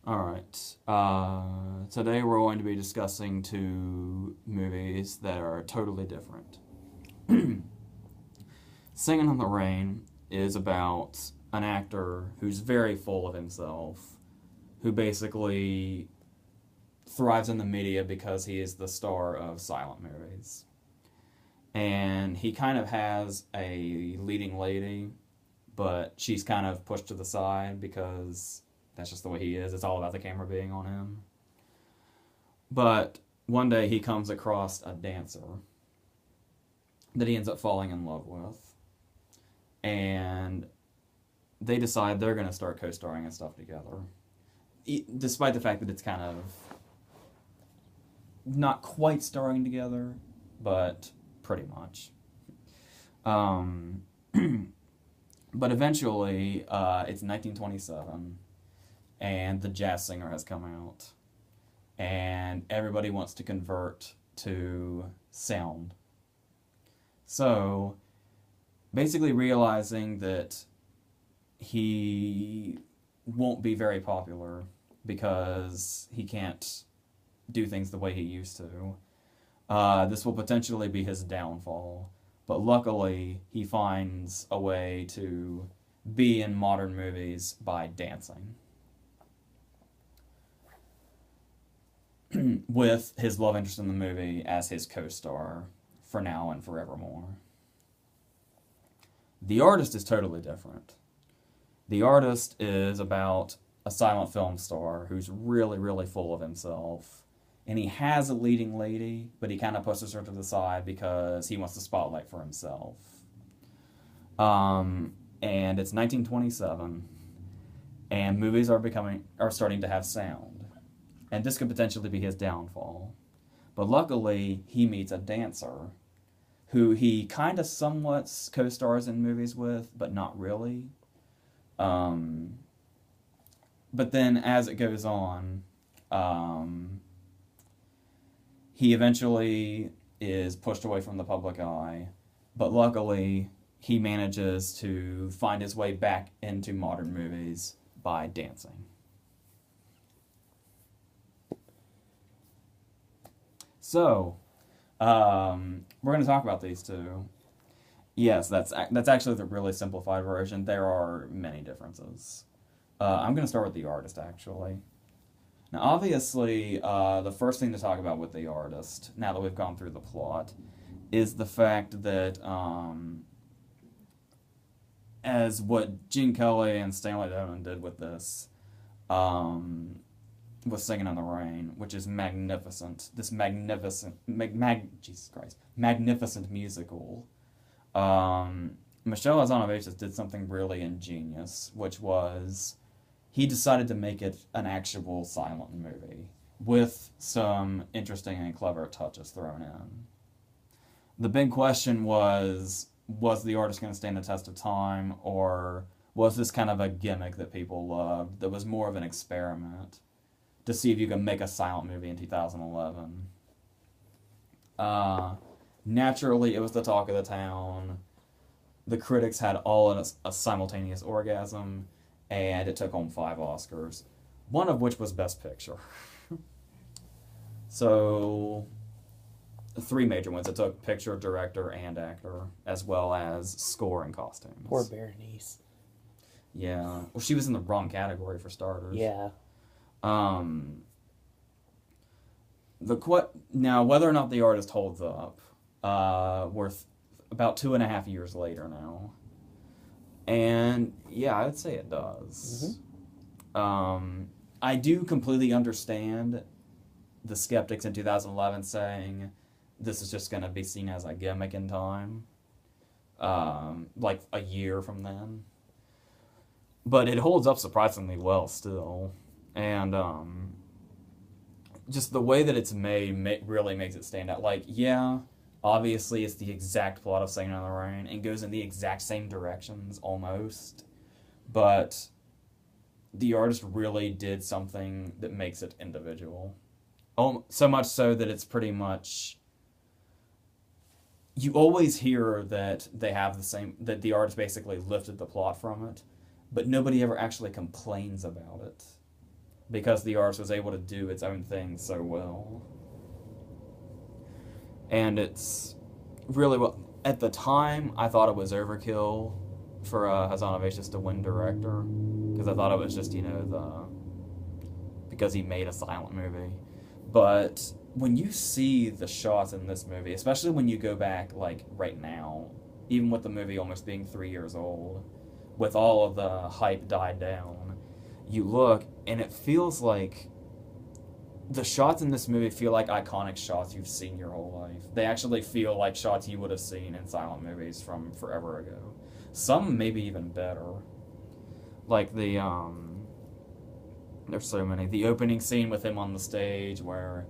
Alright. Today we're going to be discussing two movies that are totally different. Singin' in the Rain is about an actor who's very full of himself, who basically thrives in the media because he is the star of silent movies. And he kind of has a leading lady, but she's kind of pushed to the side because that's just the way he is. It's all about the camera being on him. But one day he comes across a dancer that he ends up falling in love with. And they decide they're going to start co-starring and stuff together. Despite the fact that it's kind of not quite starring together, but pretty much. But eventually, it's 1927, and The Jazz Singer has come out, and everybody wants to convert to sound. So, basically realizing that he won't be very popular because he can't do things the way he used to, this will potentially be his downfall. But luckily, he finds a way to be in modern movies by dancing. With his love interest in the movie as his co-star for now and forevermore. The Artist is totally different. The Artist is about a silent film star who's really, really full of himself. And he has a leading lady, but he kind of pushes her to the side because he wants the spotlight for himself. And it's 1927, and movies are starting to have sound. And this could potentially be his downfall. But luckily, he meets a dancer who he kind of somewhat co-stars in movies with, but not really. But then as it goes on, he eventually is pushed away from the public eye, but luckily he manages to find his way back into modern movies by dancing. So, we're going to talk about these two. Yes, that's actually the really simplified version. There are many differences. I'm going to start with The Artist, actually. Now, obviously, the first thing to talk about with The Artist, now that we've gone through the plot, is the fact that, as what Gene Kelly and Stanley Donen did with this, with Singin' in the Rain, which is magnificent, this magnificent musical. Michel Hazanavicius did something really ingenious, which was he decided to make it an actual silent movie with some interesting and clever touches thrown in. The big question was The Artist going to stand the test of time, or was this kind of a gimmick that people loved that was more of an experiment to see if you could make a silent movie in 2011? Naturally, it was the talk of the town. The critics had all a simultaneous orgasm, and it took home 5 Oscars, one of which was Best Picture. So, 3 major ones. It took picture, director, and actor, as well as score and costumes. Poor Berenice. Yeah. Well, she was in the wrong category for starters. Yeah. Now, whether or not The Artist holds up, we're about 2.5 years later now. And, yeah, I'd say it does. Mm-hmm. I do completely understand the skeptics in 2011 saying this is just going to be seen as a gimmick in time, like a year from then. But it holds up surprisingly well still. And just the way that it's made really makes it stand out. Like, yeah, obviously it's the exact plot of Singin' in the Rain and goes in the exact same directions almost. But The Artist really did something that makes it individual. So much so that it's pretty much... You always hear that they have the same... that The Artist basically lifted the plot from it, but nobody ever actually complains about it. because the artist was able to do its own thing so well. And it's really well. At the time, I thought it was overkill for Hazanavicius to win director, because I thought it was just, because he made a silent movie. But when you see the shots in this movie, especially when you go back, like, right now, even with the movie almost being 3 years old, with all of the hype died down, you look, and it feels like the shots in this movie feel like iconic shots you've seen your whole life. They actually feel like shots you would have seen in silent movies from forever ago. Some maybe even better. Like there's so many. The opening scene with him on the stage where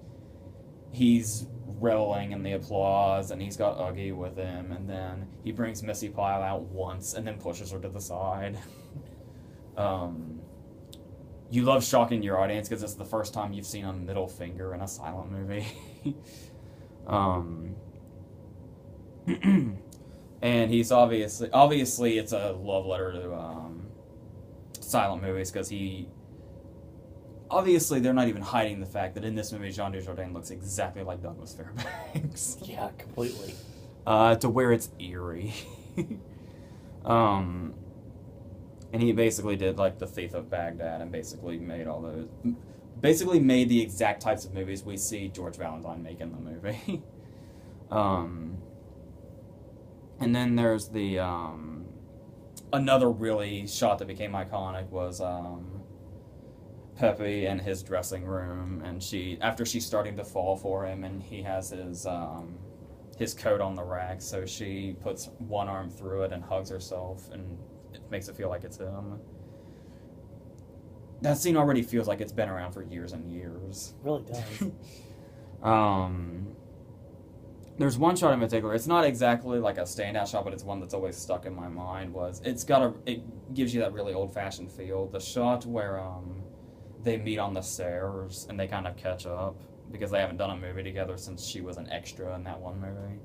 he's reveling in the applause and he's got Uggy with him, and then he brings Missy Pyle out once and then pushes her to the side. You love shocking your audience because it's the first time you've seen a middle finger in a silent movie. And he's obviously it's a love letter to silent movies, because obviously they're not even hiding the fact that in this movie Jean Dujardin looks exactly like Douglas Fairbanks. Yeah, completely. To where it's eerie. And he basically did like The Thief of Baghdad and basically made the exact types of movies we see George Valentine make in the movie. And then there's the another really shot that became iconic was Pepe in his dressing room, and after she's starting to fall for him, and he has his coat on the rack, so she puts one arm through it and hugs herself, and it makes it feel like it's him. That scene already feels like it's been around for years and years. It really does. There's one shot in particular. It's not exactly like a standout shot, but it's one that's always stuck in my mind. It gives you that really old-fashioned feel. The shot where they meet on the stairs and they kind of catch up because they haven't done a movie together since she was an extra in that one movie.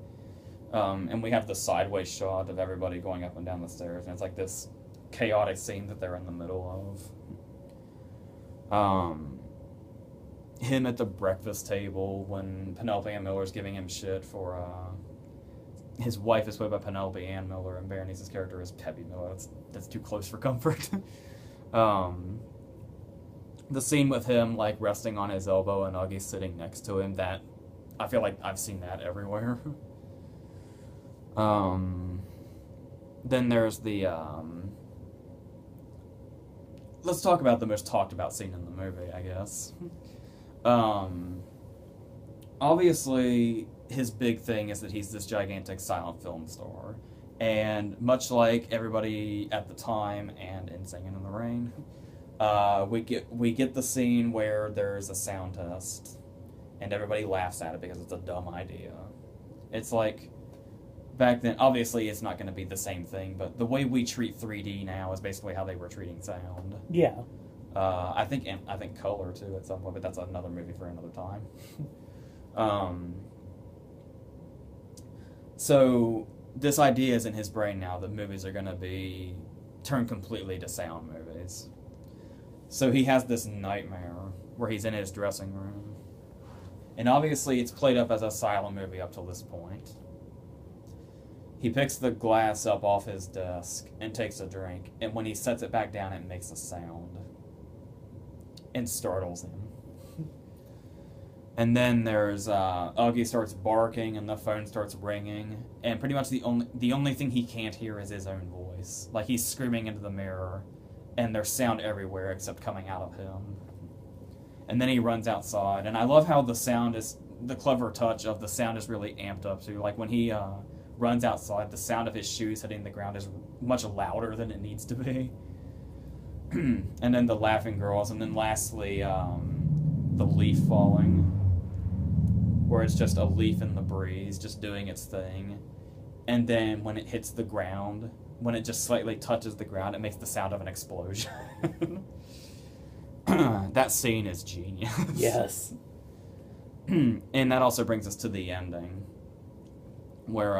And we have the sideways shot of everybody going up and down the stairs, and it's like this chaotic scene that they're in the middle of. Him at the breakfast table when Penelope Ann Miller's giving him shit for his wife is played by Penelope Ann Miller, and Berenice's character is Peppy Miller. That's too close for comfort. The scene with him like resting on his elbow and Uggy sitting next to him, that I feel like I've seen that everywhere. Then there's the let's talk about the most talked about scene in the movie, I guess. Obviously his big thing is that he's this gigantic silent film star, and much like everybody at the time and in Singin' in the Rain, we get the scene where there's a sound test and everybody laughs at it because it's a dumb idea. It's like, back then, obviously it's not going to be the same thing, but the way we treat 3D now is basically how they were treating sound. Yeah. I think color too at some point, but that's another movie for another time. So this idea is in his brain now that movies are going to be turned completely to sound movies. So he has this nightmare where he's in his dressing room, and obviously it's played up as a silent movie up till this point. He picks the glass up off his desk and takes a drink, and when he sets it back down, it makes a sound and startles him. And then there's Uggy starts barking and the phone starts ringing, and pretty much the only thing he can't hear is his own voice. Like he's screaming into the mirror, and there's sound everywhere except coming out of him. And then he runs outside, and I love how the clever touch of the sound is really amped up too. Like when he runs outside, the sound of his shoes hitting the ground is much louder than it needs to be. And then the laughing girls, and then lastly, the leaf falling, where it's just a leaf in the breeze, just doing its thing. And then when it hits the ground, when it just slightly touches the ground, it makes the sound of an explosion. That scene is genius. Yes. And that also brings us to the ending, where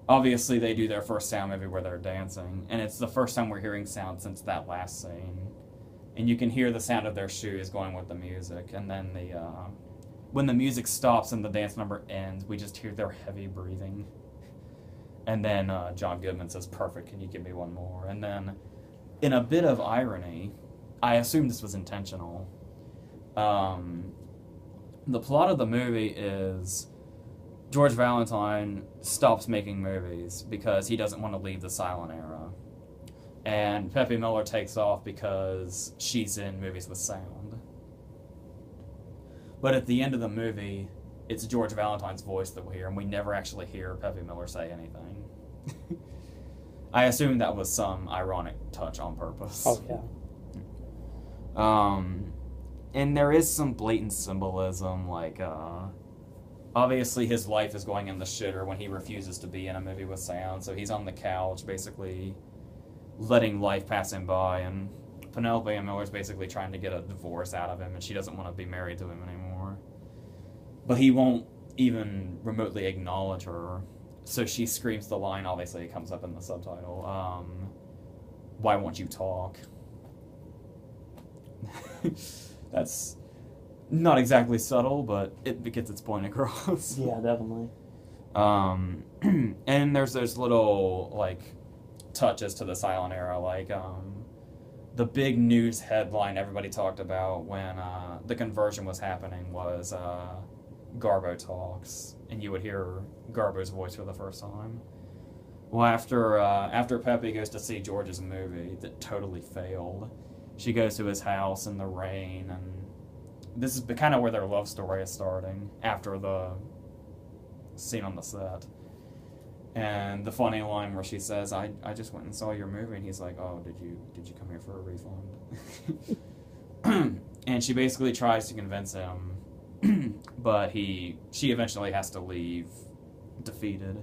obviously they do their first sound movie where they're dancing, and it's the first time we're hearing sound since that last scene. and you can hear the sound of their shoes going with the music. And then when the music stops and the dance number ends, we just hear their heavy breathing. And then John Goodman says, "Perfect, can you give me one more?" And then, in a bit of irony, I assume this was intentional, the plot of the movie is George Valentine stops making movies because he doesn't want to leave the silent era. And Pepe Miller takes off because she's in movies with sound. But at the end of the movie, it's George Valentine's voice that we hear, and we never actually hear Pepe Miller say anything. I assume that was some ironic touch on purpose. Oh, yeah. And there is some blatant symbolism, like, obviously his life is going in the shitter when he refuses to be in a movie with sound, so he's on the couch, basically letting life pass him by, and Penelope Miller's basically trying to get a divorce out of him, and she doesn't want to be married to him anymore. But he won't even remotely acknowledge her, so she screams the line, obviously it comes up in the subtitle, "Why won't you talk?" That's not exactly subtle, but it gets its point across. Yeah, definitely. And there's those little, like, touches to the silent era, like, the big news headline everybody talked about when the conversion was happening was Garbo talks, and you would hear Garbo's voice for the first time. Well, after Pepe goes to see George's movie that totally failed, she goes to his house in the rain, and this is kind of where their love story is starting, after the scene on the set. And the funny line where she says, I just went and saw your movie, and he's like, "Oh, did you come here for a refund?" And she basically tries to convince him, but she eventually has to leave, defeated.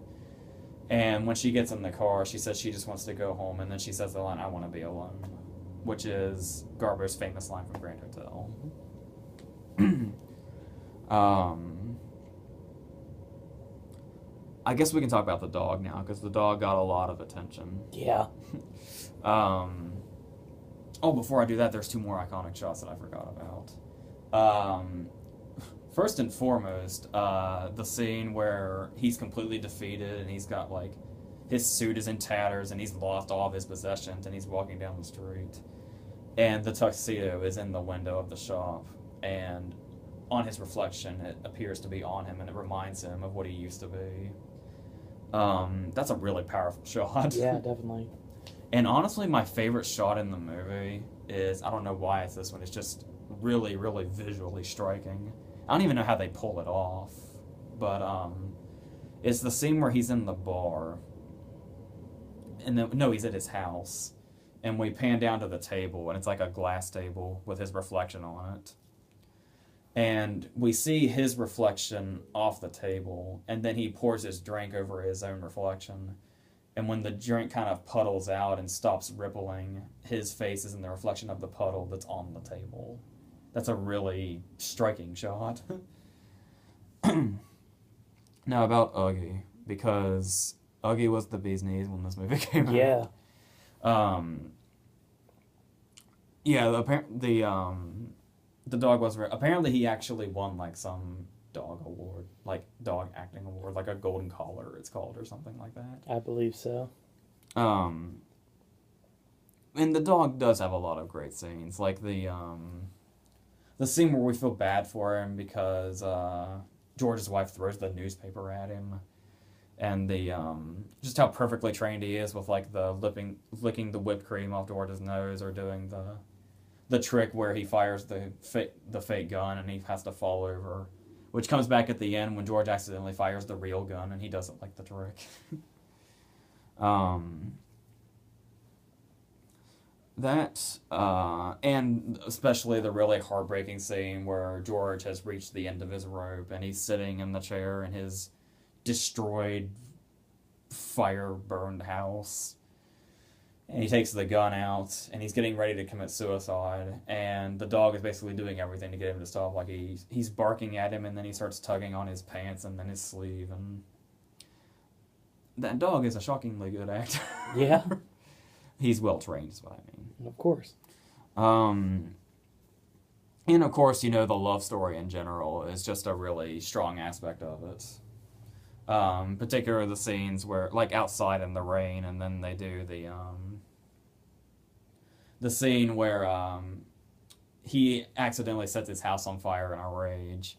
And when she gets in the car, she says she just wants to go home, and then she says the line, "I want to be alone," which is Garbo's famous line from Grand Hotel. I guess we can talk about the dog now, because the dog got a lot of attention. Yeah. Before I do that, there's two more iconic shots that I forgot about. First and foremost, the scene where he's completely defeated, and he's got, like, his suit is in tatters, and he's lost all of his possessions, and he's walking down the street. And the tuxedo is in the window of the shop, and on his reflection, it appears to be on him, and it reminds him of what he used to be. That's a really powerful shot. Yeah, definitely. And honestly, my favorite shot in the movie is, I don't know why it's this one, it's just really, really visually striking. I don't even know how they pull it off, but it's the scene where he's in the bar, and then, no, he's at his house, and we pan down to the table, and it's like a glass table with his reflection on it. And we see his reflection off the table, and then he pours his drink over his own reflection. And when the drink kind of puddles out and stops rippling, his face is in the reflection of the puddle that's on the table. That's a really striking shot. Now about Uggy, because Uggy was the bee's knees when this movie came out. Yeah. The dog was apparently he actually won, like, some dog award, like dog acting award, like a golden collar it's called, or something like that. I believe so. And the dog does have a lot of great scenes, like the scene where we feel bad for him because George's wife throws the newspaper at him, and the just how perfectly trained he is with, like, the licking the whipped cream off George's nose, or doing the trick where he fires the fake gun and he has to fall over, which comes back at the end when George accidentally fires the real gun and he doesn't like the trick. And especially the really heartbreaking scene where George has reached the end of his rope and he's sitting in the chair in his destroyed, fire-burned house. And he takes the gun out, and he's getting ready to commit suicide, and the dog is basically doing everything to get him to stop. Like, he's barking at him, and then he starts tugging on his pants and then his sleeve, and that dog is a shockingly good actor. Yeah. He's well-trained, is what I mean. Of course. Um, and of course, the love story in general is just a really strong aspect of it. Particularly the scenes where, like, outside in the rain, and then they do the scene where he accidentally sets his house on fire in a rage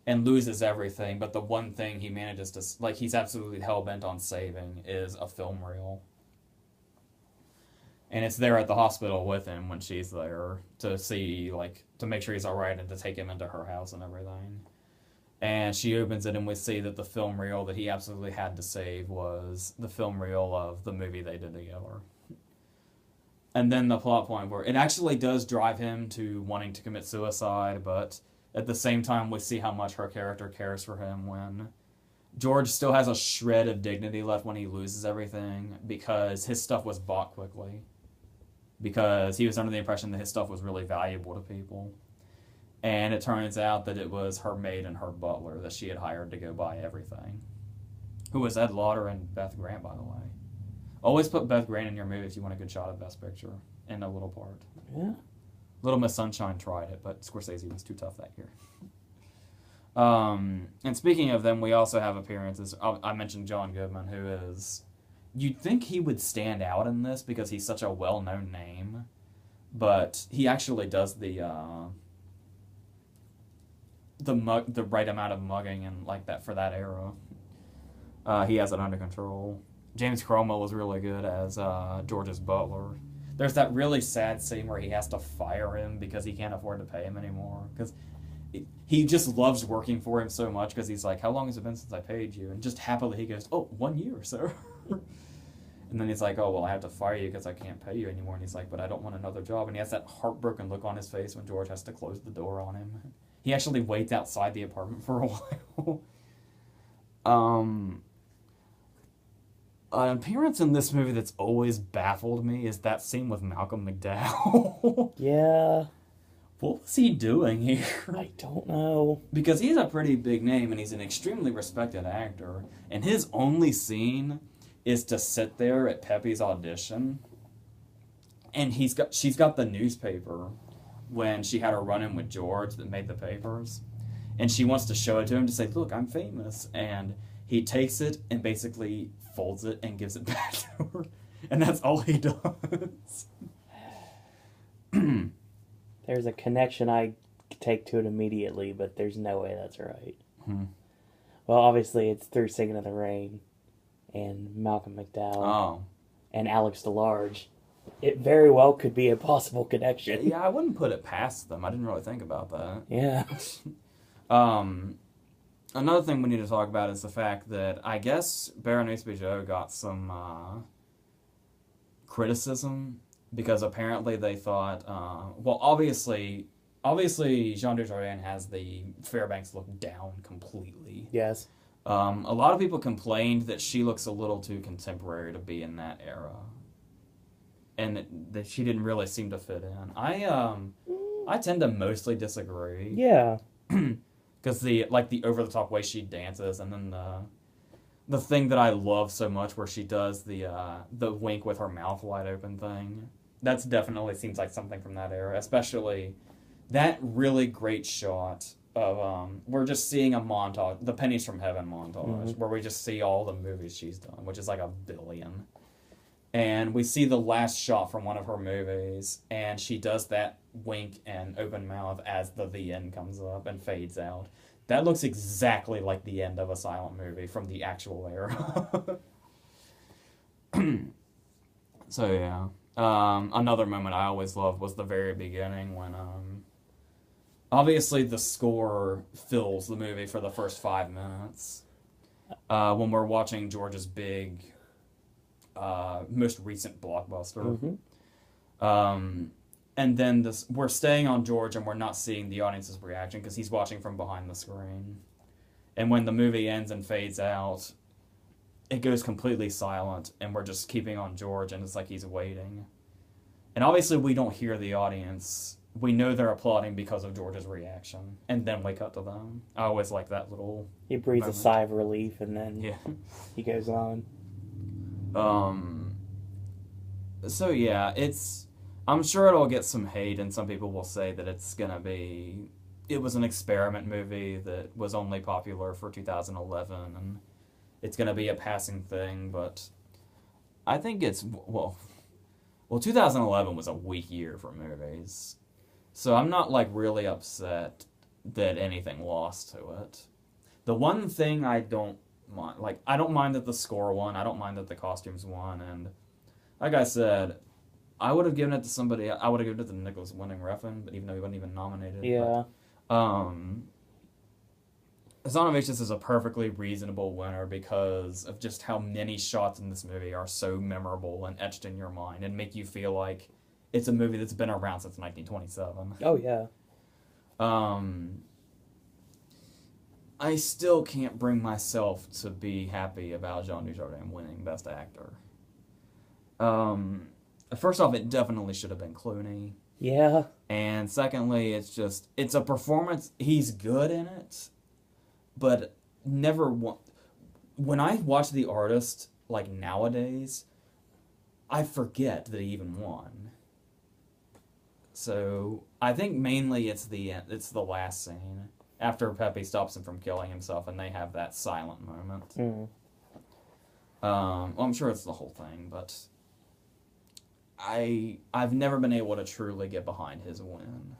and loses everything, but the one thing he manages to, like, he's absolutely hell-bent on saving is a film reel. And it's there at the hospital with him when she's there to see, like, to make sure he's alright and to take him into her house and everything. And she opens it and we see that the film reel that he absolutely had to save was the film reel of the movie they did together. And then the plot point where it actually does drive him to wanting to commit suicide, but at the same time we see how much her character cares for him when George still has a shred of dignity left when he loses everything because his stuff was bought quickly. Because he was under the impression that his stuff was really valuable to people. And it turns out that it was her maid and her butler that she had hired to go buy everything. Who was Ed Lauder and Beth Grant, by the way. Always put Beth Grant in your movie if you want a good shot of Best Picture in a little part. Yeah. Little Miss Sunshine tried it, but Scorsese was too tough that year. And speaking of them, we also have appearances. I mentioned John Goodman, who is... You'd think he would stand out in this because he's such a well-known name, but he actually does the right amount of mugging and like that for that era. He has it under control. James Cromwell was really good as George's butler. There's that really sad scene where he has to fire him because he can't afford to pay him anymore. Because he just loves working for him so much because he's like, how long has it been since I paid you? And just happily he goes, 1 year, sir. And then he's like, oh, well, I have to fire you because I can't pay you anymore. And he's like, but I don't want another job. And he has that heartbroken look on his face when George has to close the door on him. He actually waits outside the apartment for a while. An appearance in this movie that's always baffled me is that scene with Malcolm McDowell. Yeah. What was he doing here? I don't know. Because he's a pretty big name and he's an extremely respected actor. And his only scene is to sit there at Pepe's audition. And she's got the newspaper when she had her run-in with George that made the papers. And she wants to show it to him to say, look, I'm famous. And he takes it and basically folds it and gives it back to her. And that's all he does. There's a connection I take to it immediately, but there's no way that's right. Well, obviously it's through Singin' In The Rain and Malcolm McDowell and Alex DeLarge. It very well could be a possible connection. Yeah, I wouldn't put it past them. I didn't really think about that. Yeah. Another thing we need to talk about is the fact that I guess Berenice Bejo got some criticism because apparently they thought, well, obviously Jean Dujardin has the Fairbanks look down completely. Yes. A lot of people complained that she looks a little too contemporary to be in that era, and that she didn't really seem to fit in. I tend to mostly disagree. Yeah. Because the over-the-top way she dances, and then the thing that I love so much where she does the wink with her mouth wide open thing, that's definitely seems like something from that era, especially that really great shot of, we're just seeing a montage, the Pennies from Heaven montage, where we just see all the movies she's done, which is like 1 billion. And we see the last shot from one of her movies, and she does that wink and open mouth as the end comes up and fades out. That looks exactly like the end of a silent movie from the actual era. So, yeah. Another moment I always loved was the very beginning when, obviously the score fills the movie for the first 5 minutes. When we're watching George's big, most recent blockbuster. And then we're staying on George and we're not seeing the audience's reaction because he's watching from behind the screen. And when the movie ends and fades out, it goes completely silent and we're just keeping on George and it's like he's waiting. And obviously we don't hear the audience. We know they're applauding because of George's reaction. And then we cut to them. I always like that little He breathes moment. a sigh of relief and then he goes on. So yeah, it's I'm sure it'll get some hate, and some people will say that it was an experiment movie that was only popular for 2011, and it's gonna be a passing thing. But I think well, 2011 was a weak year for movies, so I'm not like really upset that anything lost to it. The one thing I don't mind, like I don't mind that the score won, I don't mind that the costumes won, and like I said, I would have given it to somebody. I would have given it to Nicholas Winding Refn, but even though he wasn't even nominated. Yeah. But, Son of Aegis is a perfectly reasonable winner because of just how many shots in this movie are so memorable and etched in your mind and make you feel like it's a movie that's been around since 1927. Oh, yeah. I still can't bring myself to be happy about Jean Dujardin winning Best Actor. First off, it definitely should have been Clooney. Yeah. And secondly, it's a performance. He's good in it, but when I watch The Artist, like nowadays, I forget that he even won. So I think mainly it's the last scene after Pepe stops him from killing himself, and they have that silent moment. Mm. Well, I'm sure it's the whole thing, but I've never been able to truly get behind his win,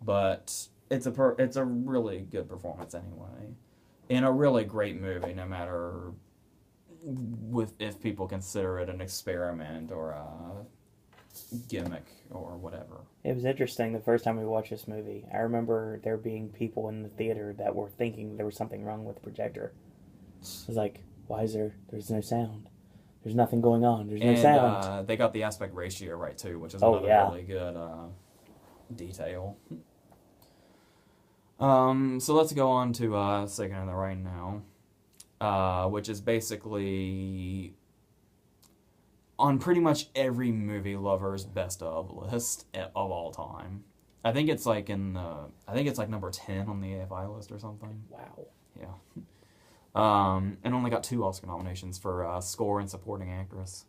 but it's a really good performance anyway, in a really great movie. No matter if people consider it an experiment or a gimmick or whatever. It was interesting the first time we watched this movie. I remember there being people in the theater that were thinking there was something wrong with the projector. It was like, why is there's no sound? There's nothing going on. There's no sound. They got the aspect ratio right too, which is another really good detail. So let's go on to Singin In The Rain now, which is basically on pretty much every movie lover's best of list of all time. I think it's like number 10 on the AFI list or something. Wow. Yeah. And only got 2 Oscar nominations for score and supporting actress.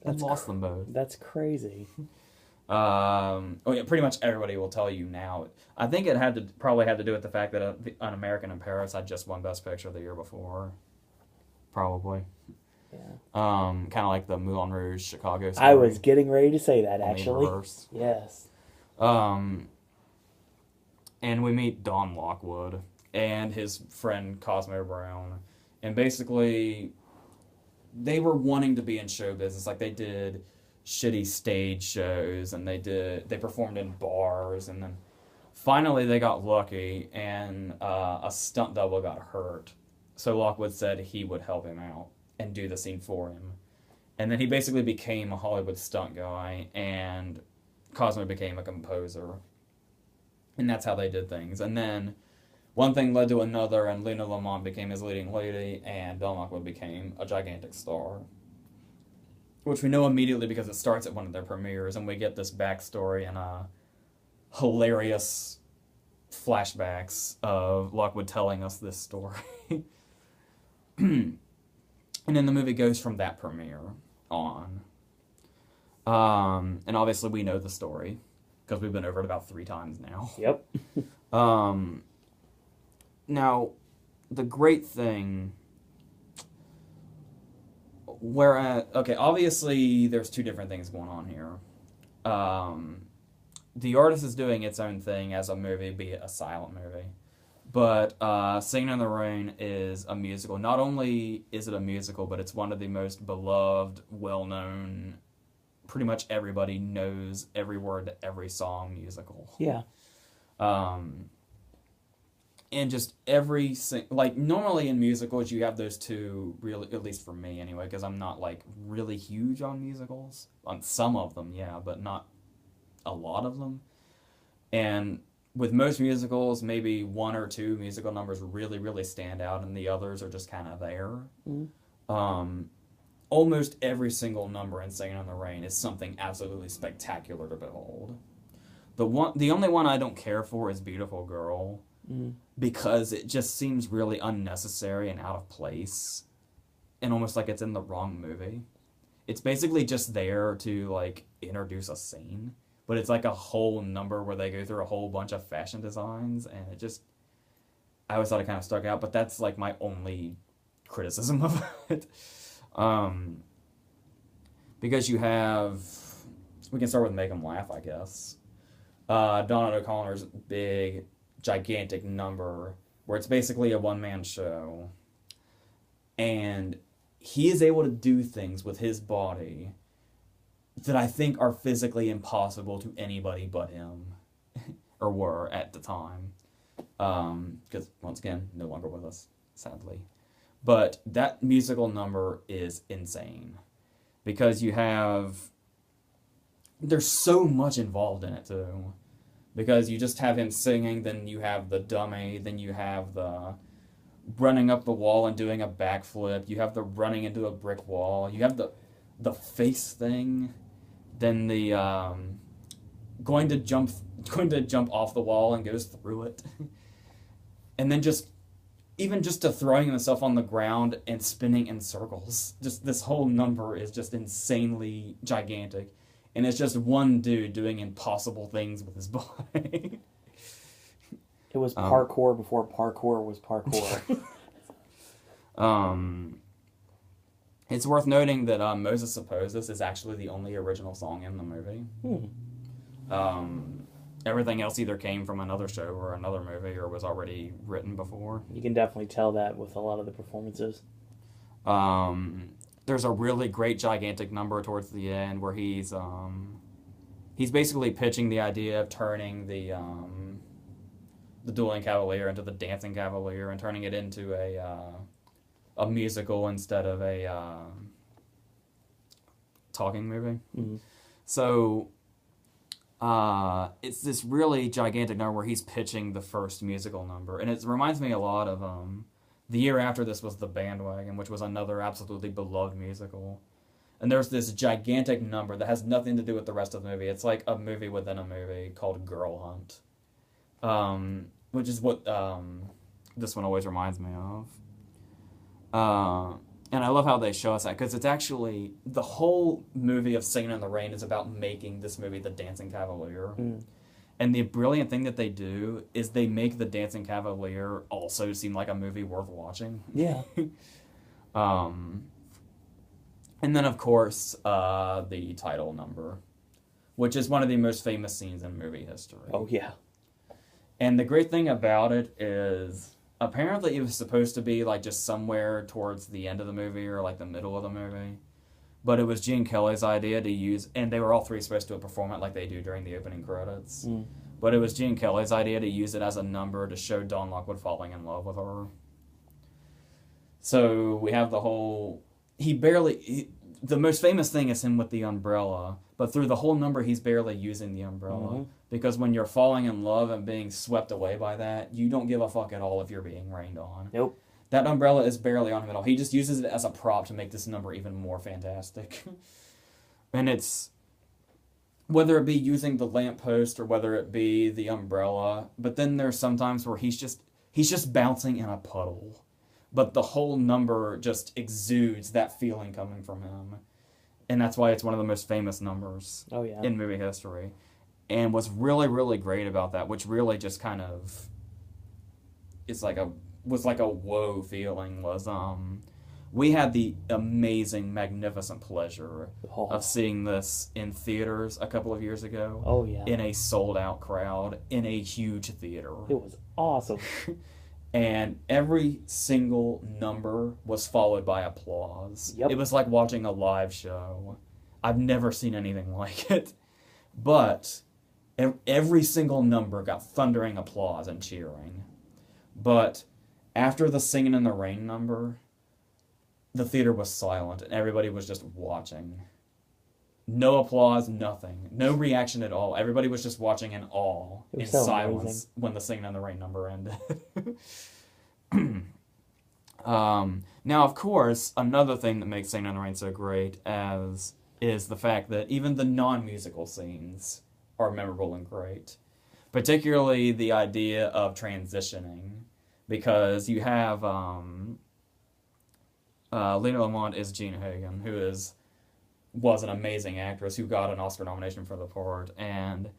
And lost them both. That's crazy. Pretty much everybody will tell you now. I think it probably had to do with the fact that An American in Paris had just won Best Picture the year before. Probably. Yeah. Kind of like the Moulin Rouge Chicago story. I was getting ready to say that, actually. Yes. And we meet Don Lockwood and his friend Cosmo Brown. And basically, they were wanting to be in show business. Like, they did shitty stage shows, and they performed in bars, and then finally they got lucky, and a stunt double got hurt. So Lockwood said he would help him out and do the scene for him. And then he basically became a Hollywood stunt guy, and Cosmo became a composer. And that's how they did things. And then one thing led to another, and Lena Lamont became his leading lady, and Don Lockwood became a gigantic star. Which we know immediately because it starts at one of their premieres, and we get this backstory and hilarious flashbacks of Lockwood telling us this story. And then the movie goes from that premiere on. And obviously we know the story, because we've been over it about 3 times now. Yep. Now, the great thing... obviously there's 2 different things going on here. The Artist is doing its own thing as a movie, be it a silent movie. But Singin In The Rain is a musical. Not only is it a musical, but it's one of the most beloved, well-known, pretty much everybody knows every word to every song musical. Yeah. And just normally in musicals you have those 2, really, at least for me anyway, because I'm not like really huge on musicals. On some of them, yeah, but not a lot of them. And with most musicals, maybe 1 or 2 musical numbers really, really stand out, and the others are just kind of there. Mm. Almost every single number in Singin In The Rain is something absolutely spectacular to behold. The only one I don't care for is Beautiful Girl. Mm. Because it just seems really unnecessary and out of place, and almost like it's in the wrong movie. It's basically just there to like introduce a scene. but it's like a whole number where they go through a whole bunch of fashion designs, and it just, I always thought it kind of stuck out, but that's like my only criticism of it. Because you have, we can start with Make 'Em Laugh, I guess. Donald O'Connor's big, gigantic number where it's basically a one-man show. And he is able to do things with his body that I think are physically impossible to anybody but him, or were at the time. Because, once again, no longer with us, sadly. But that musical number is insane. Because you have, there's so much involved in it too. Because you just have him singing, then you have the dummy, then you have the running up the wall and doing a backflip, you have the running into a brick wall, you have the face thing, then the going to jump off the wall and goes through it. And then just to throwing himself on the ground and spinning in circles. Just this whole number is just insanely gigantic. And it's just one dude doing impossible things with his body. It was parkour before parkour was parkour. It's worth noting that Moses Supposes is actually the only original song in the movie. Everything else either came from another show or another movie or was already written before. You can definitely tell that with a lot of the performances. There's a really great gigantic number towards the end where he's basically pitching the idea of turning the Dueling Cavalier into the Dancing Cavalier and turning it into a musical instead of a talking movie. Mm-hmm. So it's this really gigantic number where he's pitching the first musical number, and it reminds me a lot of the year after this was The Bandwagon, which was another absolutely beloved musical. And there's this gigantic number that has nothing to do with the rest of the movie. It's like a movie within a movie called Girl Hunt, which is what this one always reminds me of. And I love how they show us that, because it's actually, the whole movie of Singin' in the Rain is about making this movie The Dancing Cavalier. And the brilliant thing that they do is they make The Dancing Cavalier also seem like a movie worth watching. Yeah. And then, of course, the title number, which is one of the most famous scenes in movie history. Oh, yeah. And the great thing about it is, apparently it was supposed to be like just somewhere towards the end of the movie or like the middle of the movie. But it was Gene Kelly's idea to use, and they were all three supposed to perform it like they do during the opening credits. But it was Gene Kelly's idea to use it as a number to show Dawn Lockwood falling in love with her. So we have the whole, the most famous thing is him with the umbrella, but through the whole number he's barely using the umbrella. Because when you're falling in love and being swept away by that, you don't give a fuck at all if you're being rained on. Nope. That umbrella is barely on him at all. He just uses it as a prop to make this number even more fantastic. And it's, whether it be using the lamppost or whether it be the umbrella, but then there's sometimes where he's just bouncing in a puddle. But the whole number just exudes that feeling coming from him. And that's why it's one of the most famous numbers in movie history. And what's really, really great about that, which really just kind of was like a whoa feeling, was we had the amazing, magnificent pleasure of seeing this in theaters a couple of years ago. Oh, yeah. In a sold-out crowd, in a huge theater. It was awesome. And every single number was followed by applause. Yep. It was like watching a live show. I've never seen anything like it. But every single number got thundering applause and cheering. But after the Singin' in the Rain number, the theater was silent and everybody was just watching. No applause, nothing. No reaction at all. Everybody was just watching in awe, in silence, amazing, when the Singin' in the Rain number ended. Now, of course, another thing that makes Singin' in the Rain so great is the fact that even the non-musical scenes are memorable and great. Particularly the idea of transitioning. Because you have Lena Lamont is Gene Hagen, who is was an amazing actress who got an Oscar nomination for the part. And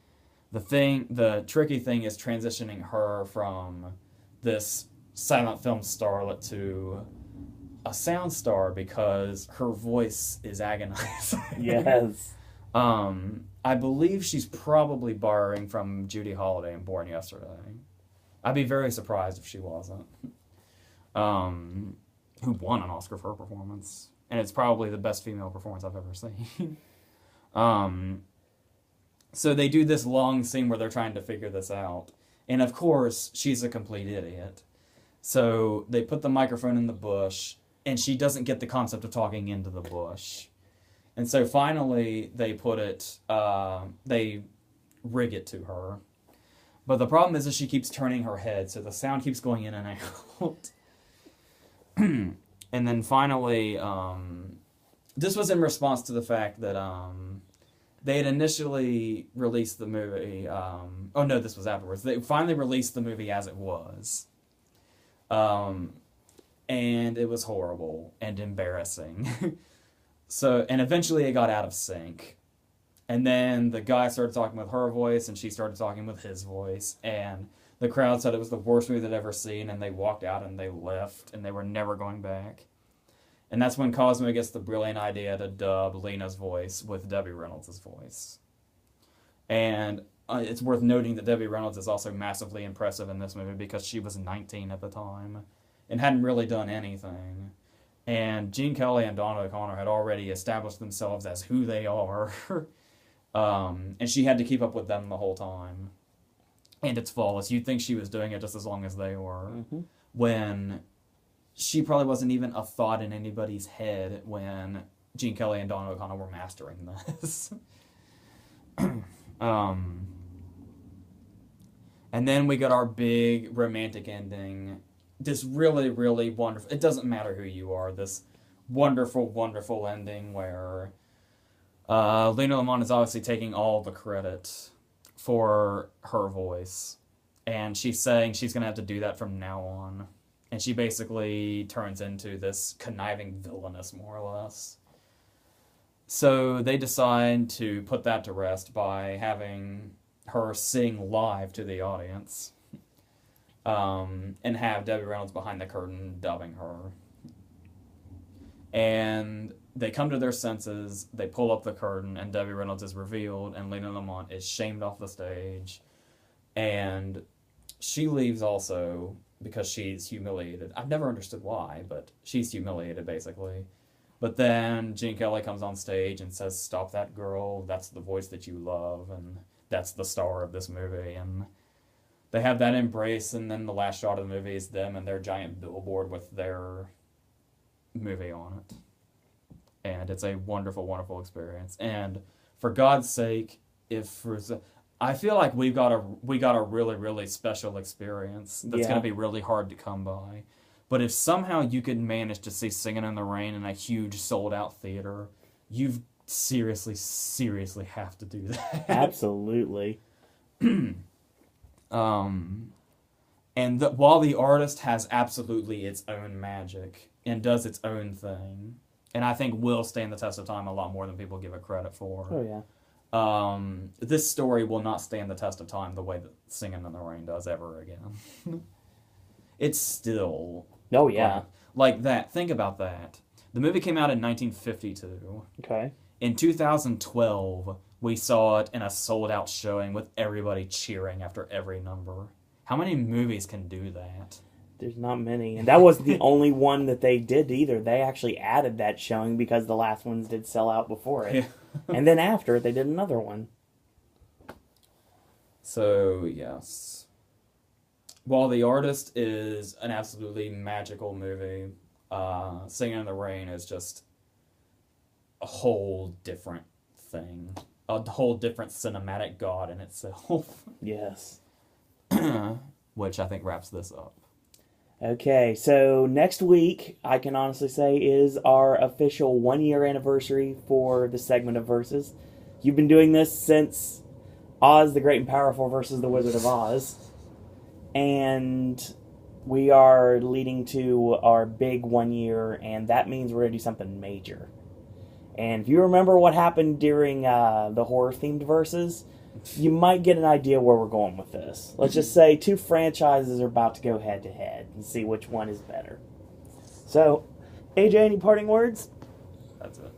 the tricky thing is transitioning her from this silent film starlet to a sound star, because her voice is agonizing. Yes. I believe she's probably borrowing from Judy Holliday in Born Yesterday. I'd be very surprised if she wasn't. Who won an Oscar for her performance. And it's probably the best female performance I've ever seen. So they do this long scene where they're trying to figure this out. And of course, she's a complete idiot. So they put the microphone in the bush, and she doesn't get the concept of talking into the bush. And so finally, they rig it to her. But the problem is that she keeps turning her head, so the sound keeps going in and out. And then finally, this was in response to the fact that they had initially released the movie. This was afterwards. They finally released the movie as it was. And it was horrible and embarrassing. And eventually it got out of sync. And then the guy started talking with her voice, and she started talking with his voice. And the crowd said it was the worst movie they'd ever seen, and they walked out and they left, and they were never going back. And that's when Cosmo gets the brilliant idea to dub Lena's voice with Debbie Reynolds' voice. And it's worth noting that Debbie Reynolds is also massively impressive in this movie, because she was 19 at the time and hadn't really done anything. And Gene Kelly and Donna O'Connor had already established themselves as who they are. And she had to keep up with them the whole time. And it's flawless. You'd think she was doing it just as long as they were. Mm-hmm. When she probably wasn't even a thought in anybody's head when Gene Kelly and Donna O'Connor were mastering this. And then we got our big romantic ending. This really, really wonderful... It doesn't matter who you are. This wonderful, wonderful ending where Lena Lamont is obviously taking all the credit for her voice. And she's saying she's going to have to do that from now on. And she basically turns into this conniving villainess, more or less. So they decide to put that to rest by having her sing live to the audience. And have Debbie Reynolds behind the curtain dubbing her. And they come to their senses, they pull up the curtain, and Debbie Reynolds is revealed, and Lena Lamont is shamed off the stage. And she leaves also because she's humiliated. I've never understood why, but she's humiliated, basically. But then Gene Kelly comes on stage and says, "Stop that girl, that's the voice that you love, and that's the star of this movie." And they have that embrace, and then the last shot of the movie is them and their giant billboard with their movie on it. And it's a wonderful, wonderful experience. And for God's sake, I feel like we got a really, really special experience that's going to be really hard to come by. But if somehow you could manage to see Singin' in the Rain in a huge sold-out theater, you've seriously, seriously have to do that. Absolutely. And while the artist has absolutely its own magic and does its own thing, and I think will stand the test of time a lot more than people give it credit for. Oh, yeah. This story will not stand the test of time the way that Singin' in the Rain does ever again. It's still... Oh, yeah. Like that. Think about that. The movie came out in 1952. Okay. In 2012, we saw it in a sold-out showing with everybody cheering after every number. How many movies can do that? There's not many. And that wasn't the only one that they did either. They actually added that showing because the last ones did sell out before it. Yeah. And then after, they did another one. So, yes. While The Artist is an absolutely magical movie, Singin' in the Rain is just a whole different thing. A whole different cinematic god in itself. Yes. Which I think wraps this up. Okay, so next week, I can honestly say, is our official 1-year anniversary for the segment of Versus. You've been doing this since Oz the Great and Powerful versus the Wizard of Oz. And we are leading to our big 1 year, and that means we're going to do something major. And if you remember what happened during the horror-themed verses, you might get an idea where we're going with this. Let's just say two franchises are about to go head-to-head and see which one is better. So, AJ, any parting words? That's it.